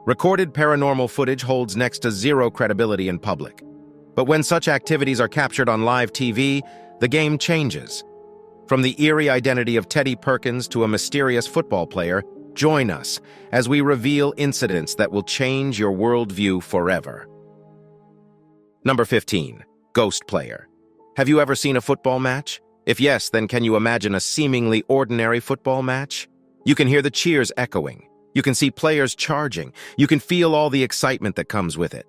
Recorded paranormal footage holds next to zero credibility in public. But when such activities are captured on live TV, the game changes. From the eerie identity of Teddy Perkins to a mysterious football player, join us as we reveal incidents that will change your worldview forever. Number 15. Ghost Player. Have you ever seen a football match? If yes, then can you imagine a seemingly ordinary football match? You can hear the cheers echoing. You can see players charging. You can feel all the excitement that comes with it.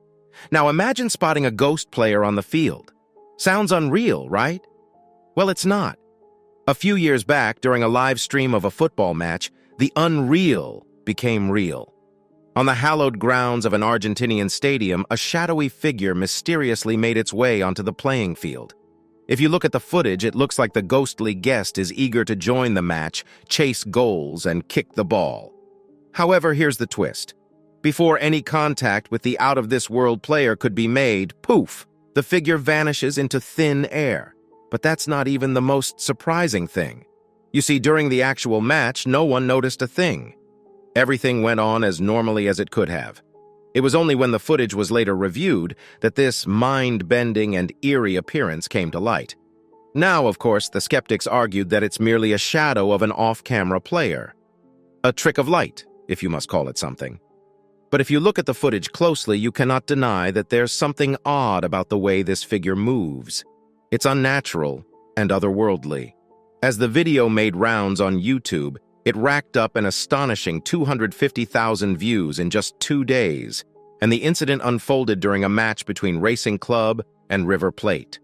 Now imagine spotting a ghost player on the field. Sounds unreal, right? Well, it's not. A few years back, during a live stream of a football match, the unreal became real. On the hallowed grounds of an Argentinian stadium, a shadowy figure mysteriously made its way onto the playing field. If you look at the footage, it looks like the ghostly guest is eager to join the match, chase goals, and kick the ball. However, here's the twist. Before any contact with the out-of-this-world player could be made, poof, the figure vanishes into thin air. But that's not even the most surprising thing. You see, during the actual match, no one noticed a thing. Everything went on as normally as it could have. It was only when the footage was later reviewed that this mind-bending and eerie appearance came to light. Now, of course, the skeptics argued that it's merely a shadow of an off-camera player. A trick of light, if you must call it something. But if you look at the footage closely, you cannot deny that there's something odd about the way this figure moves. It's unnatural and otherworldly. As the video made rounds on YouTube, it racked up an astonishing 250,000 views in just 2 days, and the incident unfolded during a match between Racing Club and River Plate.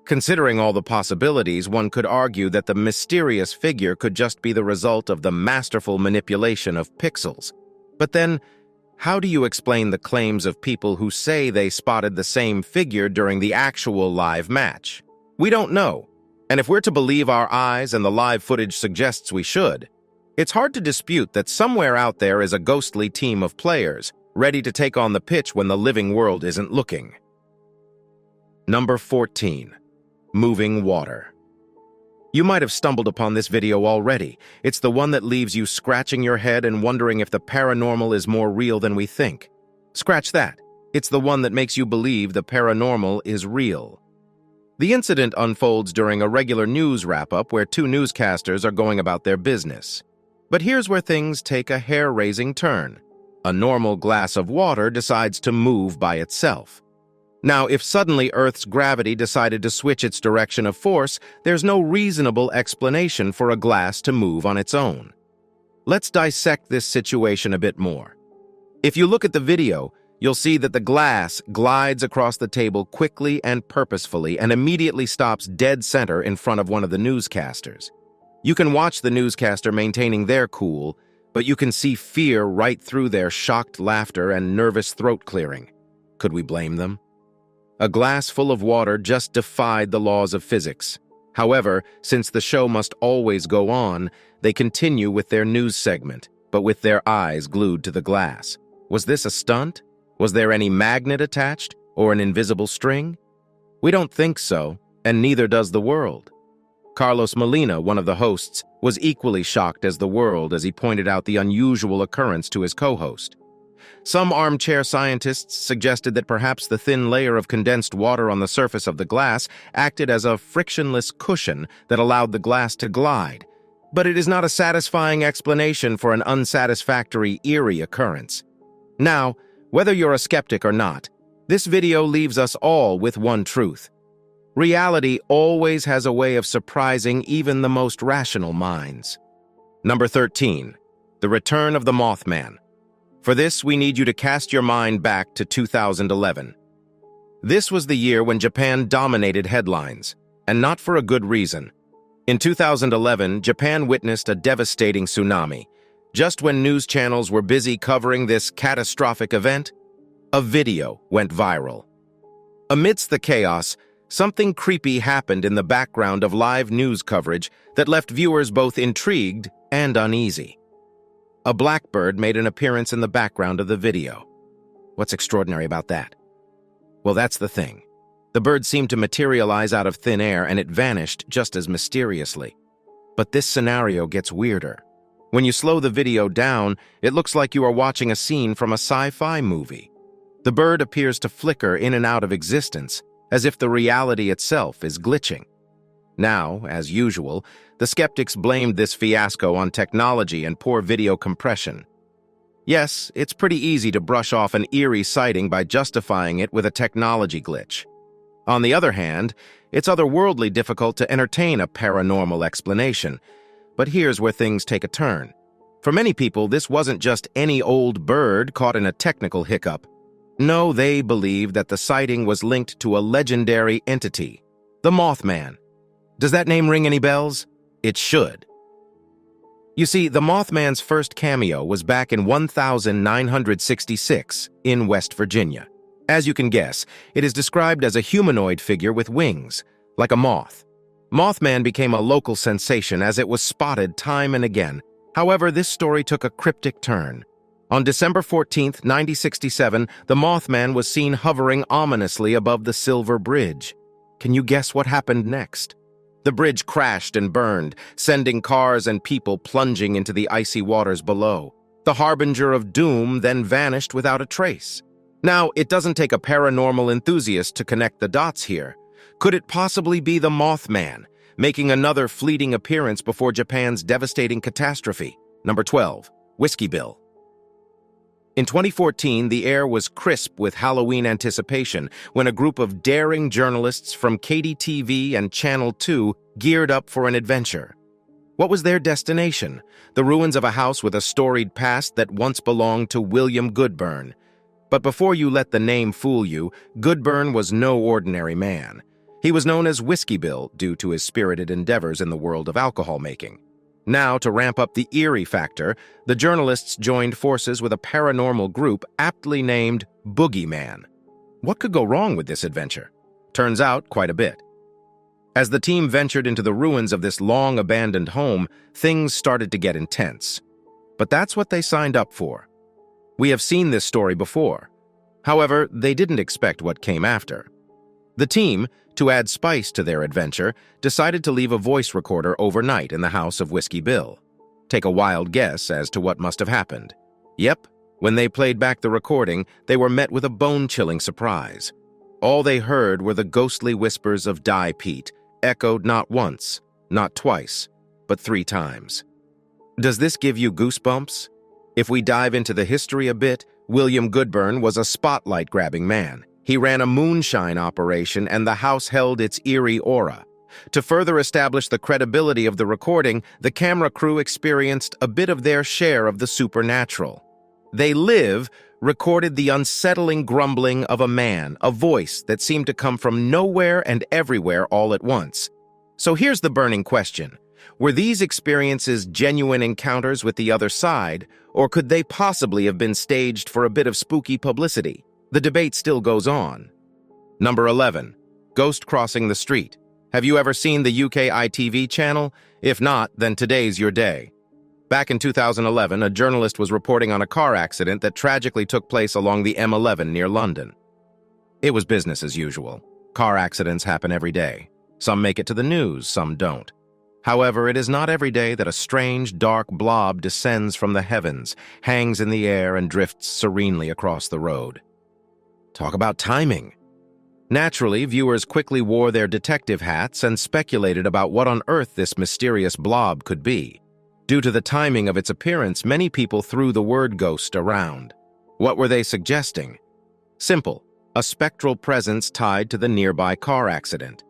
Considering all the possibilities, one could argue that the mysterious figure could just be the result of the masterful manipulation of pixels. But then, how do you explain the claims of people who say they spotted the same figure during the actual live match? We don't know, and if we're to believe our eyes and the live footage suggests we should, it's hard to dispute that somewhere out there is a ghostly team of players, ready to take on the pitch when the living world isn't looking. Number 14. Moving Water. You might have stumbled upon this video already. It's the one that leaves you scratching your head and wondering if the paranormal is more real than we think. Scratch that. It's the one that makes you believe the paranormal is real. The incident unfolds during a regular news wrap-up where 2 newscasters are going about their business. But here's where things take a hair-raising turn. A normal glass of water decides to move by itself. Now, if suddenly Earth's gravity decided to switch its direction of force, there's no reasonable explanation for a glass to move on its own. Let's dissect this situation a bit more. If you look at the video, you'll see that the glass glides across the table quickly and purposefully and immediately stops dead center in front of one of the newscasters. You can watch the newscaster maintaining their cool, but you can see fear right through their shocked laughter and nervous throat clearing. Could we blame them? A glass full of water just defied the laws of physics. However, since the show must always go on, they continue with their news segment, but with their eyes glued to the glass. Was this a stunt? Was there any magnet attached, or an invisible string? We don't think so, and neither does the world. Carlos Molina, one of the hosts, was equally shocked as the world as he pointed out the unusual occurrence to his co-host. Some armchair scientists suggested that perhaps the thin layer of condensed water on the surface of the glass acted as a frictionless cushion that allowed the glass to glide. But it is not a satisfying explanation for an unsatisfactory, eerie occurrence. Now, whether you're a skeptic or not, this video leaves us all with one truth. Reality always has a way of surprising even the most rational minds. Number 13. The Return of the Mothman. For this, we need you to cast your mind back to 2011. This was the year when Japan dominated headlines, and not for a good reason. In 2011, Japan witnessed a devastating tsunami. Just when news channels were busy covering this catastrophic event, a video went viral. Amidst the chaos, something creepy happened in the background of live news coverage that left viewers both intrigued and uneasy. A blackbird made an appearance in the background of the video. What's extraordinary about that? Well, that's the thing. The bird seemed to materialize out of thin air and it vanished just as mysteriously. But this scenario gets weirder. When you slow the video down, it looks like you are watching a scene from a sci-fi movie. The bird appears to flicker in and out of existence, as if the reality itself is glitching. Now, as usual, the skeptics blamed this fiasco on technology and poor video compression. Yes, it's pretty easy to brush off an eerie sighting by justifying it with a technology glitch. On the other hand, it's otherworldly difficult to entertain a paranormal explanation. But here's where things take a turn. For many people, this wasn't just any old bird caught in a technical hiccup. No, they believed that the sighting was linked to a legendary entity, the Mothman. Does that name ring any bells? It should. You see, the Mothman's first cameo was back in 1966 in West Virginia. As you can guess, it is described as a humanoid figure with wings, like a moth. Mothman became a local sensation as it was spotted time and again. However, this story took a cryptic turn. On December 14, 1967, the Mothman was seen hovering ominously above the Silver Bridge. Can you guess what happened next? The bridge crashed and burned, sending cars and people plunging into the icy waters below. The harbinger of doom then vanished without a trace. Now, it doesn't take a paranormal enthusiast to connect the dots here. Could it possibly be the Mothman, making another fleeting appearance before Japan's devastating catastrophe? Number 12. Whiskey Bill. In 2014, the air was crisp with Halloween anticipation when a group of daring journalists from KDTV and Channel 2 geared up for an adventure. What was their destination? The ruins of a house with a storied past that once belonged to William Goodburn. But before you let the name fool you, Goodburn was no ordinary man. He was known as Whiskey Bill due to his spirited endeavors in the world of alcohol making. Now, to ramp up the eerie factor, the journalists joined forces with a paranormal group aptly named Boogeyman. What could go wrong with this adventure? Turns out, quite a bit. As the team ventured into the ruins of this long-abandoned home, things started to get intense. But that's what they signed up for. We have seen this story before. However, they didn't expect what came after. The team, to add spice to their adventure, decided to leave a voice recorder overnight in the house of Whiskey Bill. Take a wild guess as to what must have happened. Yep, when they played back the recording, they were met with a bone-chilling surprise. All they heard were the ghostly whispers of "Die, Pete," echoed not once, not twice, but 3 times. Does this give you goosebumps? If we dive into the history a bit, William Goodburn was a spotlight-grabbing man. He ran a moonshine operation, and the house held its eerie aura. To further establish the credibility of the recording, the camera crew experienced a bit of their share of the supernatural. They recorded the unsettling grumbling of a man, a voice that seemed to come from nowhere and everywhere all at once. So here's the burning question. Were these experiences genuine encounters with the other side, or could they possibly have been staged for a bit of spooky publicity? The debate still goes on. Number 11. Ghost crossing the street. Have you ever seen the UK ITV channel? If not, then today's your day. Back in 2011, a journalist was reporting on a car accident that tragically took place along the M11 near London. It was business as usual. Car accidents happen every day. Some make it to the news, some don't. However, it is not every day that a strange, dark blob descends from the heavens, hangs in the air, and drifts serenely across the road. Talk about timing. Naturally, viewers quickly wore their detective hats and speculated about what on earth this mysterious blob could be. Due to the timing of its appearance, many people threw the word ghost around. What were they suggesting? Simple, a spectral presence tied to the nearby car accident.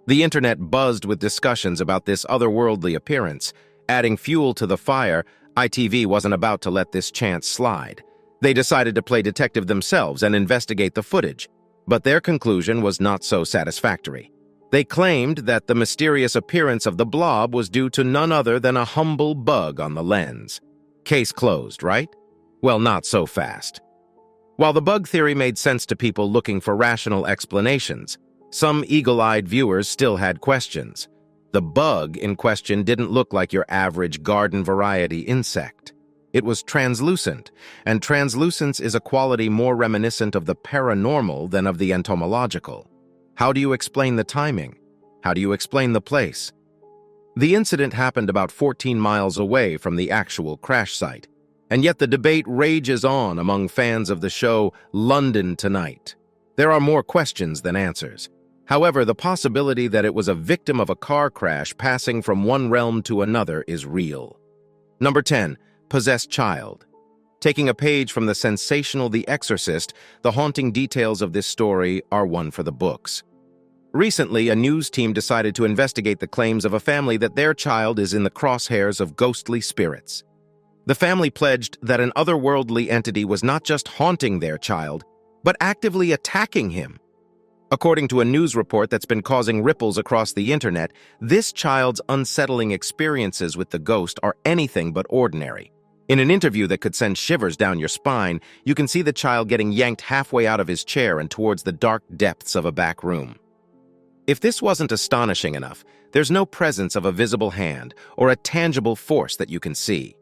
The internet buzzed with discussions about this otherworldly appearance. Adding fuel to the fire, ITV wasn't about to let this chance slide. They decided to play detective themselves and investigate the footage, but their conclusion was not so satisfactory. They claimed that the mysterious appearance of the blob was due to none other than a humble bug on the lens. Case closed, right? Well, not so fast. While the bug theory made sense to people looking for rational explanations, some eagle-eyed viewers still had questions. The bug in question didn't look like your average garden-variety insect. It was translucent, and translucence is a quality more reminiscent of the paranormal than of the entomological. How do you explain the timing? How do you explain the place? The incident happened about 14 miles away from the actual crash site, and yet the debate rages on among fans of the show London Tonight. There are more questions than answers. However, the possibility that it was a victim of a car crash passing from one realm to another is real. Number 10. Possessed child. Taking a page from the sensational The Exorcist, the haunting details of this story are one for the books. Recently, a news team decided to investigate the claims of a family that their child is in the crosshairs of ghostly spirits. The family pledged that an otherworldly entity was not just haunting their child, but actively attacking him. According to a news report that's been causing ripples across the internet, this child's unsettling experiences with the ghost are anything but ordinary. In an interview that could send shivers down your spine, you can see the child getting yanked halfway out of his chair and towards the dark depths of a back room. If this wasn't astonishing enough, there's no presence of a visible hand or a tangible force that you can see.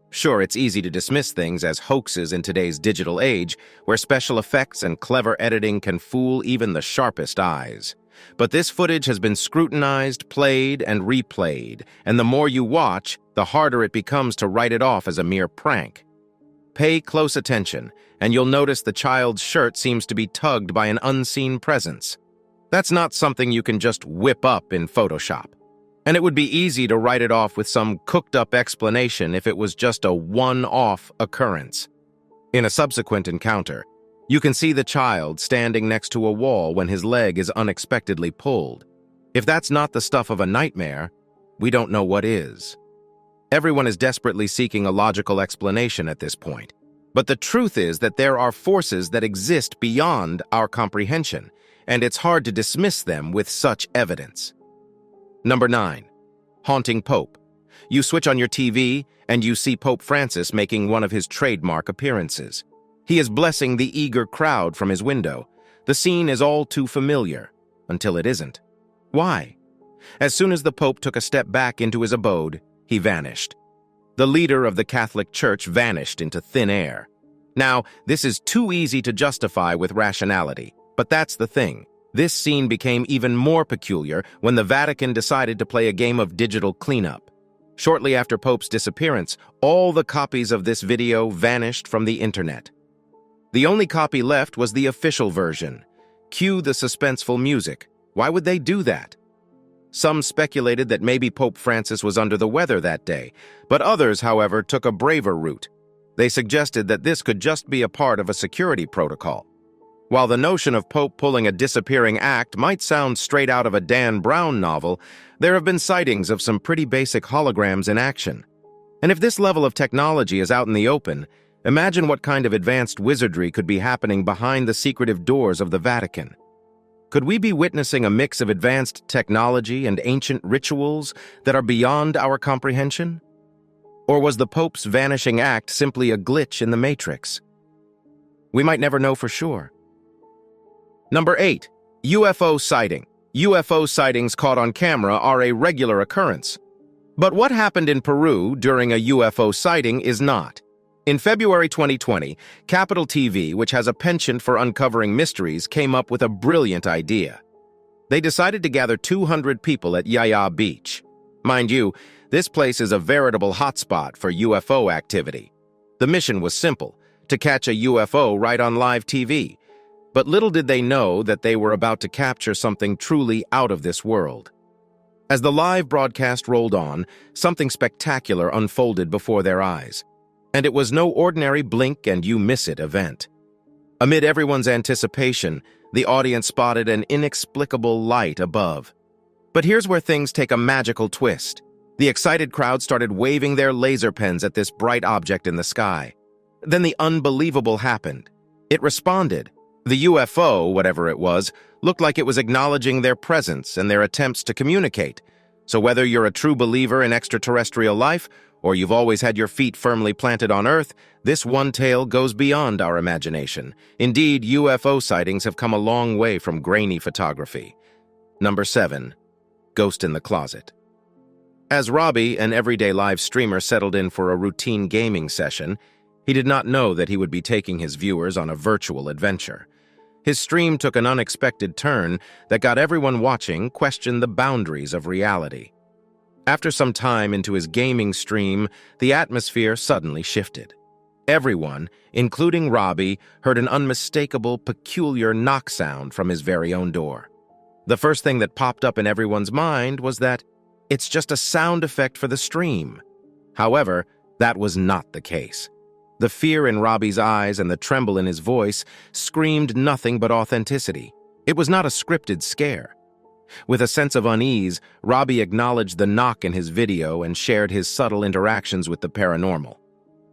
Sure, it's easy to dismiss things as hoaxes in today's digital age, where special effects and clever editing can fool even the sharpest eyes. But this footage has been scrutinized, played, and replayed, and the more you watch, the harder it becomes to write it off as a mere prank. Pay close attention, and you'll notice the child's shirt seems to be tugged by an unseen presence. That's not something you can just whip up in Photoshop. And it would be easy to write it off with some cooked-up explanation if it was just a one-off occurrence. In a subsequent encounter, you can see the child standing next to a wall when his leg is unexpectedly pulled. If that's not the stuff of a nightmare, we don't know what is. Everyone is desperately seeking a logical explanation at this point. But the truth is that there are forces that exist beyond our comprehension, and it's hard to dismiss them with such evidence. Number 9. Haunting Pope. You switch on your TV, and you see Pope Francis making one of his trademark appearances. He is blessing the eager crowd from his window. The scene is all too familiar, until it isn't. Why? As soon as the Pope took a step back into his abode, he vanished. The leader of the Catholic Church vanished into thin air. Now, this is too easy to justify with rationality, but that's the thing. This scene became even more peculiar when the Vatican decided to play a game of digital cleanup. Shortly after Pope's disappearance, all the copies of this video vanished from the internet. The only copy left was the official version. Cue the suspenseful music. Why would they do that? Some speculated that maybe Pope Francis was under the weather that day, but others, however, took a braver route. They suggested that this could just be a part of a security protocol. While the notion of Pope pulling a disappearing act might sound straight out of a Dan Brown novel, there have been sightings of some pretty basic holograms in action. And if this level of technology is out in the open, imagine what kind of advanced wizardry could be happening behind the secretive doors of the Vatican. Could we be witnessing a mix of advanced technology and ancient rituals that are beyond our comprehension? Or was the Pope's vanishing act simply a glitch in the Matrix? We might never know for sure. Number 8. UFO sighting. UFO sightings caught on camera are a regular occurrence. But what happened in Peru during a UFO sighting is not. In February 2020, Capital TV, which has a penchant for uncovering mysteries, came up with a brilliant idea. They decided to gather 200 people at Yaya Beach. Mind you, this place is a veritable hotspot for UFO activity. The mission was simple, to catch a UFO right on live TV. But little did they know that they were about to capture something truly out of this world. As the live broadcast rolled on, something spectacular unfolded before their eyes. And it was no ordinary blink and you miss it event. Amid everyone's anticipation, the audience spotted an inexplicable light above. But here's where things take a magical twist. The excited crowd started waving their laser pens at this bright object in the sky. Then the unbelievable happened. It responded. The UFO, whatever it was, looked like it was acknowledging their presence and their attempts to communicate. So whether you're a true believer in extraterrestrial life, or you've always had your feet firmly planted on Earth, this one tale goes beyond our imagination. Indeed, UFO sightings have come a long way from grainy photography. Number 7. Ghost in the Closet. As Robbie, an everyday live streamer, settled in for a routine gaming session, he did not know that he would be taking his viewers on a virtual adventure. His stream took an unexpected turn that got everyone watching question the boundaries of reality. After some time into his gaming stream, the atmosphere suddenly shifted. Everyone, including Robbie, heard an unmistakable, peculiar knock sound from his very own door. The first thing that popped up in everyone's mind was that it's just a sound effect for the stream. However, that was not the case. The fear in Robbie's eyes and the tremble in his voice screamed nothing but authenticity. It was not a scripted scare. With a sense of unease, Robbie acknowledged the knock in his video and shared his subtle interactions with the paranormal.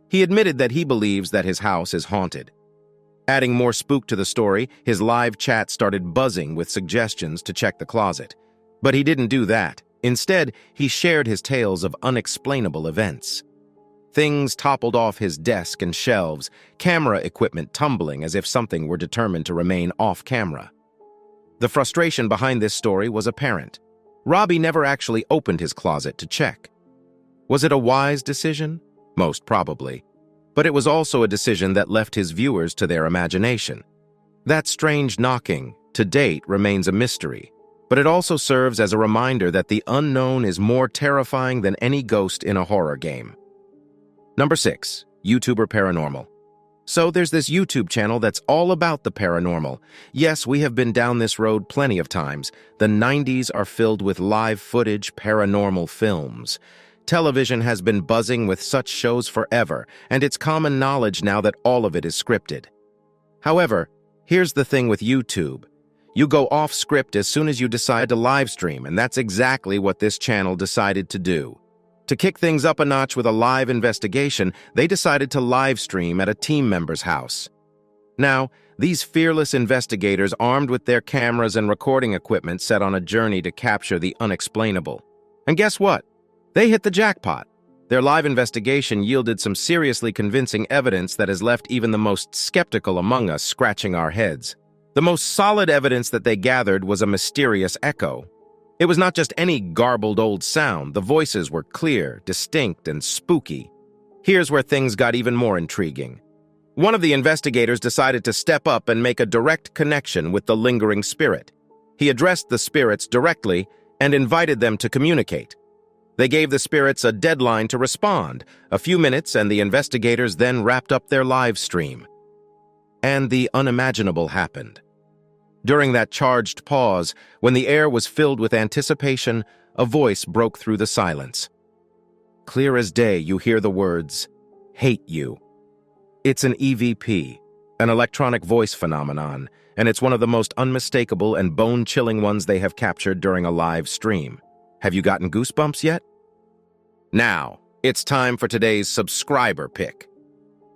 He admitted that he believes that his house is haunted. Adding more spook to the story, his live chat started buzzing with suggestions to check the closet. But he didn't do that. Instead, he shared his tales of unexplainable events. Things toppled off his desk and shelves, camera equipment tumbling as if something were determined to remain off camera. The frustration behind this story was apparent. Robbie never actually opened his closet to check. Was it a wise decision? Most probably. But it was also a decision that left his viewers to their imagination. That strange knocking, to date, remains a mystery, but it also serves as a reminder that the unknown is more terrifying than any ghost in a horror game. Number 6. YouTuber Paranormal. So there's this YouTube channel that's all about the paranormal. Yes, we have been down this road plenty of times. The 90s are filled with live footage paranormal films. Television has been buzzing with such shows forever, and it's common knowledge now that all of it is scripted. However, here's the thing with YouTube. You go off script as soon as you decide to live stream, and that's exactly what this channel decided to do. To kick things up a notch with a live investigation, they decided to live stream at a team member's house. Now, these fearless investigators, armed with their cameras and recording equipment, set on a journey to capture the unexplainable. And guess what? They hit the jackpot. Their live investigation yielded some seriously convincing evidence that has left even the most skeptical among us scratching our heads. The most solid evidence that they gathered was a mysterious echo. It was not just any garbled old sound. The voices were clear, distinct, and spooky. Here's where things got even more intriguing. One of the investigators decided to step up and make a direct connection with the lingering spirit. He addressed the spirits directly and invited them to communicate. They gave the spirits a deadline to respond, a few minutes, and the investigators then wrapped up their live stream. And the unimaginable happened. During that charged pause, when the air was filled with anticipation, a voice broke through the silence. Clear as day, you hear the words, "Hate you." It's an EVP, an electronic voice phenomenon, and it's one of the most unmistakable and bone-chilling ones they have captured during a live stream. Have you gotten goosebumps yet? Now, it's time for today's subscriber pick.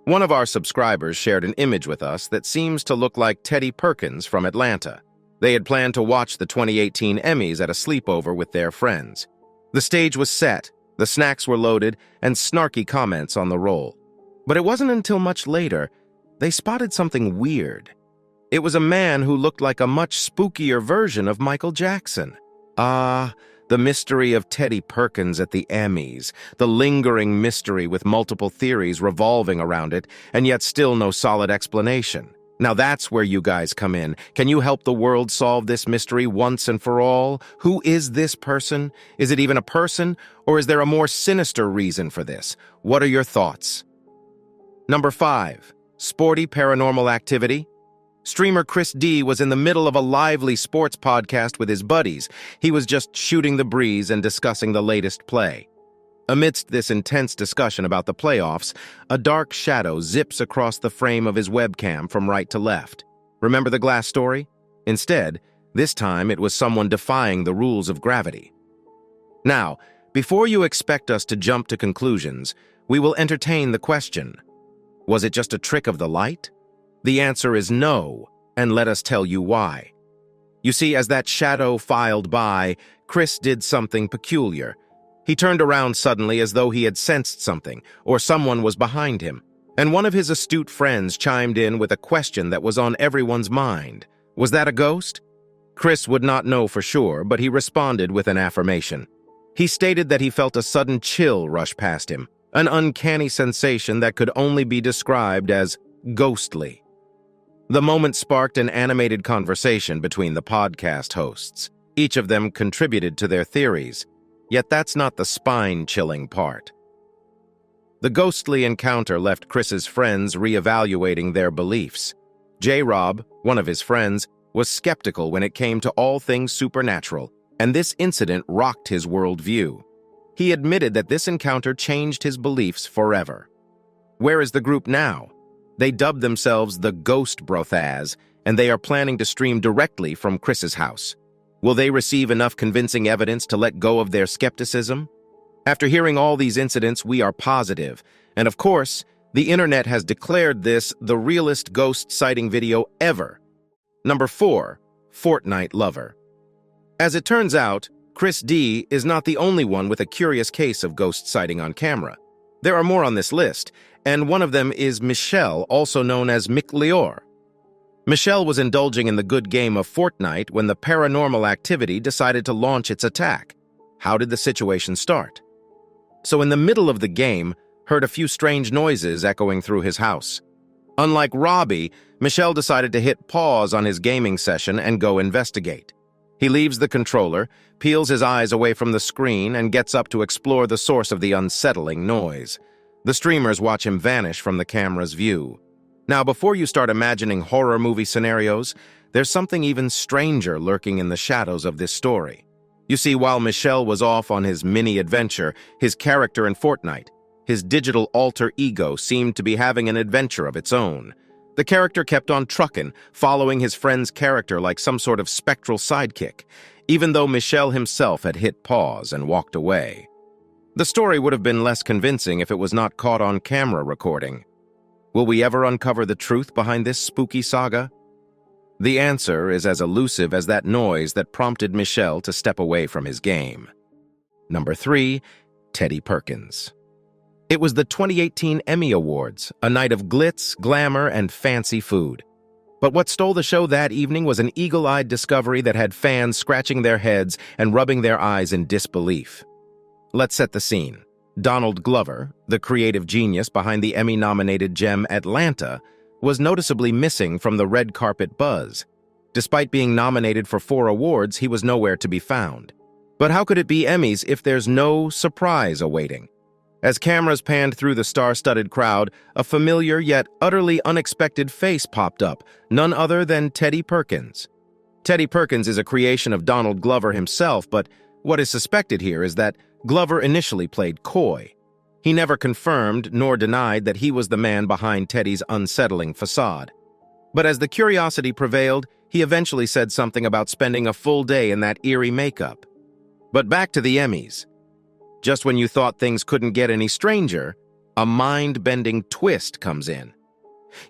One of our subscribers shared an image with us that seems to look like Teddy Perkins from Atlanta. They had planned to watch the 2018 Emmys at a sleepover with their friends. The stage was set, the snacks were loaded, and snarky comments on the roll. But it wasn't until much later they spotted something weird. It was a man who looked like a much spookier version of Michael Jackson. The mystery of Teddy Perkins at the Emmys, the lingering mystery with multiple theories revolving around it, and yet still no solid explanation. Now that's where you guys come in. Can you help the world solve this mystery once and for all? Who is this person? Is it even a person? Or is there a more sinister reason for this? What are your thoughts? Number 5. Sporty paranormal activity. Streamer Chris D was in the middle of a lively sports podcast with his buddies. He was just shooting the breeze and discussing the latest play. Amidst this intense discussion about the playoffs, a dark shadow zips across the frame of his webcam from right to left. Remember the glass story? Instead, this time it was someone defying the rules of gravity. Now, before you expect us to jump to conclusions, we will entertain the question. Was it just a trick of the light? The answer is no, and let us tell you why. You see, as that shadow filed by, Chris did something peculiar. He turned around suddenly as though he had sensed something, or someone was behind him. And one of his astute friends chimed in with a question that was on everyone's mind. Was that a ghost? Chris would not know for sure, but he responded with an affirmation. He stated that he felt a sudden chill rush past him, an uncanny sensation that could only be described as ghostly. The moment sparked an animated conversation between the podcast hosts. Each of them contributed to their theories. Yet that's not the spine-chilling part. The ghostly encounter left Chris's friends reevaluating their beliefs. J-Rob, one of his friends, was skeptical when it came to all things supernatural, and this incident rocked his worldview. He admitted that this encounter changed his beliefs forever. Where is the group now? They dubbed themselves the Ghost Brothers, and they are planning to stream directly from Chris's house. Will they receive enough convincing evidence to let go of their skepticism? After hearing all these incidents, we are positive, and of course, the internet has declared this the realest ghost sighting video ever. Number 4. Fortnite Lover. As it turns out, Chris D is not the only one with a curious case of ghost sighting on camera. There are more on this list, and one of them is Michelle, also known as Mick. Michelle was indulging in the good game of Fortnite when the paranormal activity decided to launch its attack. How did the situation start? So in the middle of the game, heard a few strange noises echoing through his house. Unlike Robbie, Michelle decided to hit pause on his gaming session and go investigate. He leaves the controller, peels his eyes away from the screen, and gets up to explore the source of the unsettling noise. The streamers watch him vanish from the camera's view. Now, before you start imagining horror movie scenarios, there's something even stranger lurking in the shadows of this story. You see, while Michelle was off on his mini-adventure, his character in Fortnite, his digital alter ego, seemed to be having an adventure of its own. The character kept on trucking, following his friend's character like some sort of spectral sidekick, even though Michelle himself had hit pause and walked away. The story would have been less convincing if it was not caught on camera recording. Will we ever uncover the truth behind this spooky saga? The answer is as elusive as that noise that prompted Michelle to step away from his game. Number 3. Teddy Perkins. It was the 2018 Emmy Awards, a night of glitz, glamour, and fancy food. But what stole the show that evening was an eagle-eyed discovery that had fans scratching their heads and rubbing their eyes in disbelief. Let's set the scene. Donald Glover, the creative genius behind the Emmy-nominated gem Atlanta, was noticeably missing from the red carpet buzz. Despite being nominated for 4 awards, he was nowhere to be found. But how could it be Emmys if there's no surprise awaiting? As cameras panned through the star-studded crowd, a familiar yet utterly unexpected face popped up, none other than Teddy Perkins. Teddy Perkins is a creation of Donald Glover himself, but what is suspected here is that Glover initially played coy. He never confirmed nor denied that he was the man behind Teddy's unsettling facade. But as the curiosity prevailed, he eventually said something about spending a full day in that eerie makeup. But back to the Emmys. Just when you thought things couldn't get any stranger, a mind-bending twist comes in.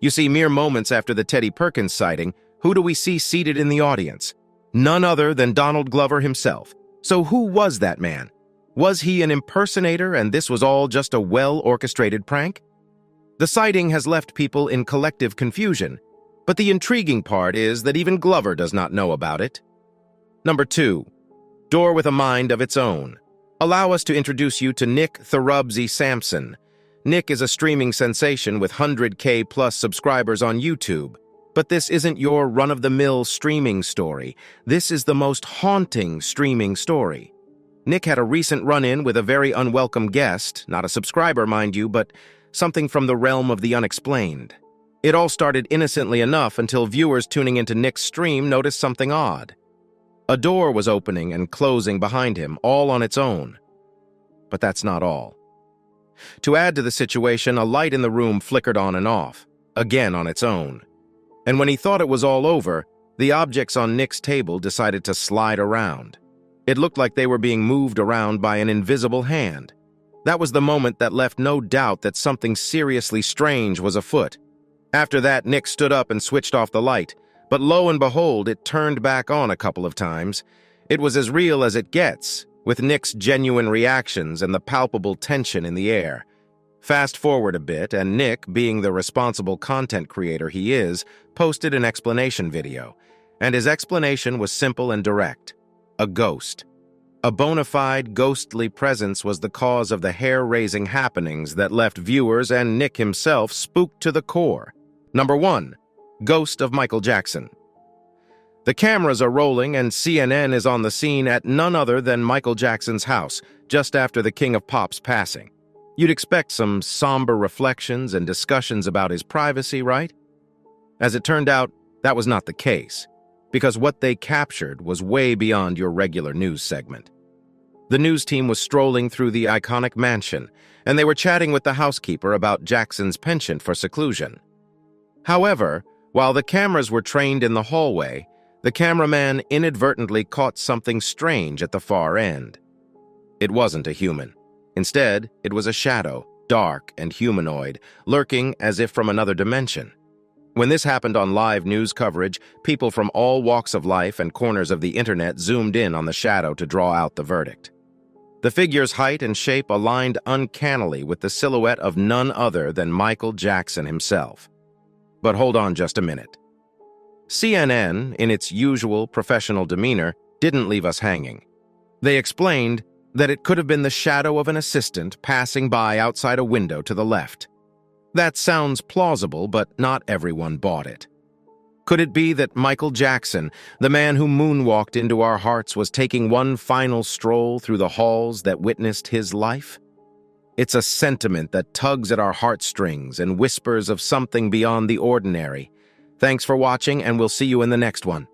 You see, mere moments after the Teddy Perkins sighting, who do we see seated in the audience? None other than Donald Glover himself. So who was that man? Was he an impersonator and this was all just a well-orchestrated prank? The sighting has left people in collective confusion, but the intriguing part is that even Glover does not know about it. Number 2. Door with a mind of its own. Allow us to introduce you to Nick Therubsy Sampson. Nick is a streaming sensation with 100K plus subscribers on YouTube. But this isn't your run-of-the-mill streaming story. This is the most haunting streaming story. Nick had a recent run-in with a very unwelcome guest, not a subscriber, mind you, but something from the realm of the unexplained. It all started innocently enough until viewers tuning into Nick's stream noticed something odd. A door was opening and closing behind him, all on its own. But that's not all. To add to the situation, a light in the room flickered on and off, again on its own. And when he thought it was all over, the objects on Nick's table decided to slide around. It looked like they were being moved around by an invisible hand. That was the moment that left no doubt that something seriously strange was afoot. After that, Nick stood up and switched off the light, but lo and behold, it turned back on a couple of times. It was as real as it gets, with Nick's genuine reactions and the palpable tension in the air. Fast forward a bit, and Nick, being the responsible content creator he is, posted an explanation video. And his explanation was simple and direct. A ghost. A bona fide ghostly presence was the cause of the hair-raising happenings that left viewers and Nick himself spooked to the core. Number 1. Ghost of Michael Jackson. The cameras are rolling and CNN is on the scene at none other than Michael Jackson's house, just after the King of Pop's passing. You'd expect some somber reflections and discussions about his privacy, right? As it turned out, that was not the case, because what they captured was way beyond your regular news segment. The news team was strolling through the iconic mansion, and they were chatting with the housekeeper about Jackson's penchant for seclusion. However, while the cameras were trained in the hallway, the cameraman inadvertently caught something strange at the far end. It wasn't a human. Instead, it was a shadow, dark and humanoid, lurking as if from another dimension. When this happened on live news coverage, people from all walks of life and corners of the internet zoomed in on the shadow to draw out the verdict. The figure's height and shape aligned uncannily with the silhouette of none other than Michael Jackson himself. But hold on just a minute. CNN, in its usual professional demeanor, didn't leave us hanging. They explained that it could have been the shadow of an assistant passing by outside a window to the left. That sounds plausible, but not everyone bought it. Could it be that Michael Jackson, the man who moonwalked into our hearts, was taking one final stroll through the halls that witnessed his life? It's a sentiment that tugs at our heartstrings and whispers of something beyond the ordinary. Thanks for watching, and we'll see you in the next one.